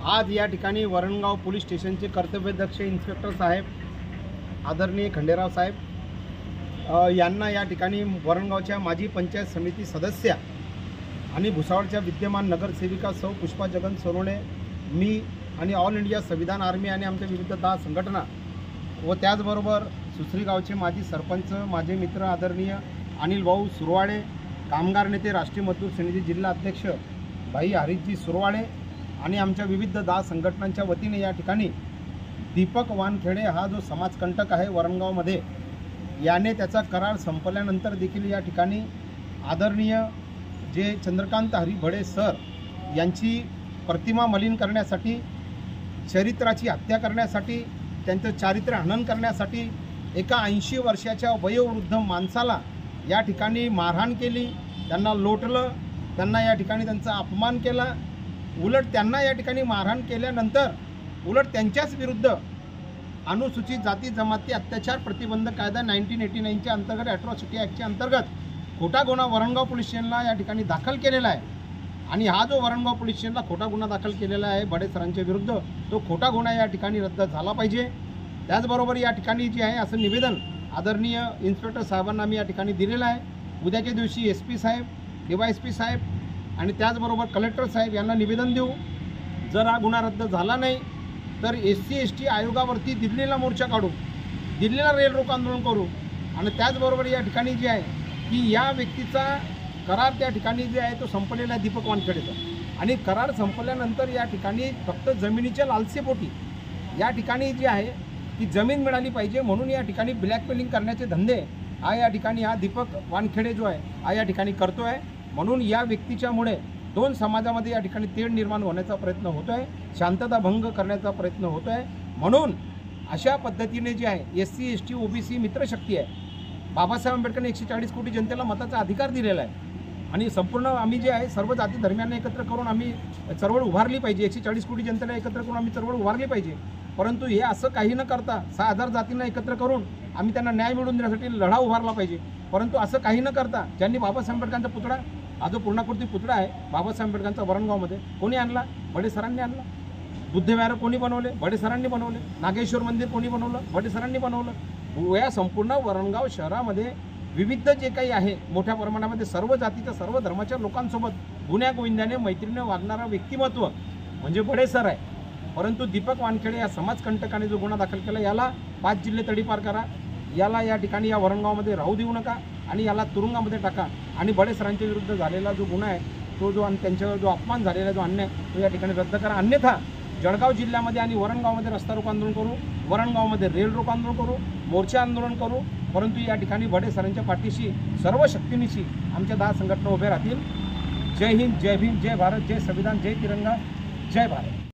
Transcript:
आज या ठिकाणी वरणगाव पोलीस स्टेशनचे कर्तव्यदक्ष इन्स्पेक्टर साहेब आदरणीय खंडेराव साहेब यांना या ठिकाणी वरणगावच्या माजी पंचायत समिती सदस्य आणि भुसावळच्या विद्यमान नगरसेविका सौ पुष्पा जगन सोनवणे, मी आणि ऑल इंडिया संविधान आर्मी आणि आमच्या विविध 10 संघटना व त्याचबरोबर सुसरी गावचे माजी सरपंच, माझे मित्र आदरणीय अनिल भाऊ सुरवाडे, कामगार नेते राष्ट्रीय मजदूर सेनेचे जिल्हा अध्यक्ष भाई हरीशजी सुरवाडे आणि आमच्या विविध 10 संघटनांच्या वतीने या ठिकाणी दीपक वानखेडे हा जो समाजकंटक आहे वरणगावमध्ये, याने त्याचा करार संपल्यानंतर देखील या ठिकाणी आदरणीय जे चंद्रकांत हरिभडे सर यांची प्रतिमा मलिन करण्यासाठी, चरित्राची हत्या करण्यासाठी, त्यांचं चारित्र्य हनन करण्यासाठी एका 80 वर्षाच्या वयोवृद्ध माणसाला या ठिकाणी मारहाण केली, त्यांना लोटलं, त्यांना या ठिकाणी त्यांचा अपमान केला। उलट त्यांना या ठिकाणी मारहाण केल्यानंतर उलट त्यांच्याच विरुद्ध अनुसूचित जाती जमाती अत्याचार प्रतिबंध कायदा 1989च्या अंतर्गत ॲट्रॉसिटी ॲक्टच्या अंतर्गत खोटा गुन्हा वरणगाव पोलीस स्टेशनला या ठिकाणी दाखल केलेला आहे। आणि हा जो वरणगाव पोलीस स्टेशनला खोटा गुन्हा दाखल केलेला आहे बडे सरांच्या विरुद्ध, तो खोटा गुन्हा या ठिकाणी रद्द झाला पाहिजे। त्याचबरोबर या ठिकाणी जे आहे असं निवेदन आदरणीय इन्स्पेक्टर साहेबांना मी या ठिकाणी दिलेलं आहे। उद्याच्या दिवशी SP साहेब, DYSP साहेब आणि त्याचबरोबर कलेक्टर साहेब यांना निवेदन देऊ। जर हा गुन्हा रद्द झाला नाही तर SC ST आयोगावरती दिल्लीला मोर्चा काढू, दिल्लीला रेल रोको आंदोलन करू। आणि त्याचबरोबर या ठिकाणी जे आहे की या व्यक्तीचा करार त्या ठिकाणी जे आहे तो संपलेला आहे दीपक वानखेडेचा, आणि करार संपल्यानंतर या ठिकाणी फक्त जमिनीच्या लालसेपोटी या ठिकाणी जे आहे की जमीन मिळाली पाहिजे म्हणून या ठिकाणी ब्लॅकमेलिंग करण्याचे धंदे या ठिकाणी हा दीपक वानखेडे जो आहे या ठिकाणी करतो आहे। म्हणून या व्यक्तीच्यामुळे 2 समाजामध्ये या ठिकाणी तेढ निर्माण होण्याचा प्रयत्न होतो आहे, शांतता भंग करण्याचा प्रयत्न होतो आहे। म्हणून अशा पद्धतीने जे आहे SC ST OBC मित्रशक्ती आहे, बाबासाहेब आंबेडकरांनी 140 कोटी जनतेला मताचा अधिकार दिलेला आहे आणि संपूर्ण आम्ही जे आहे सर्व जाती धर्मियांना एकत्र करून आम्ही चळवळ उभारली पाहिजे, 140 कोटी जनतेला एकत्र करून आम्ही चळवळ उभारली पाहिजे। परंतु हे असं काही न करता 6000 जातींना एकत्र करून आम्ही त्यांना न्याय मिळवून देण्यासाठी लढा उभारला पाहिजे। परंतु असं काही न करता ज्यांनी बाबासाहेब आंबेडकरांचा पुतळा, हा जो पूर्णाकृती पुतळा आहे बाबासाहेब आंबेडकरांचा वरणगावमध्ये, कोणी आणला? बडे सरांनी आणला। बुद्धविहार कोणी बनवले? बडे सरांनी बनवले। नागेश्वर मंदिर कोणी बनवलं? बडे सरांनी बनवलं। या संपूर्ण वरणगाव शहरामध्ये विविध जे काही आहे मोठ्या प्रमाणामध्ये सर्व जातीच्या सर्व धर्माच्या लोकांसोबत गुण्या गोविंदाने मैत्रीने वागणारा व्यक्तिमत्व म्हणजे बडे सर आहे। परंतु दीपक वानखेडे या समाजकंटकाने जो गुन्हा दाखल केला, याला 5 जिल्हे तडीपार करा, याला या ठिकाणी या वरणगावमध्ये राहू देऊ नका आणि याला तुरुंगामध्ये टाका। आणि बडे सरांच्या विरुद्ध झालेला जो गुन्हा आहे तो जो आणि त्यांच्यावर जो अपमान झालेला जो अन्याय तो या ठिकाणी रद्द करा। अन्यथा जळगाव जिल्ह्यामध्ये आणि वरणगावमध्ये रस्ता रोको आंदोलन करू, वरणगावमध्ये रेल रोको आंदोलन करू, मोर्चा आंदोलन करू। परंतु या ठिकाणी बडे सरांच्या पाठीशी सर्व शक्तीनिशी आमच्या 10 संघटना उभे राहतील। जय हिंद, जय भीम, जय भारत, जय संविधान, जय तिरंगा, जय भारत।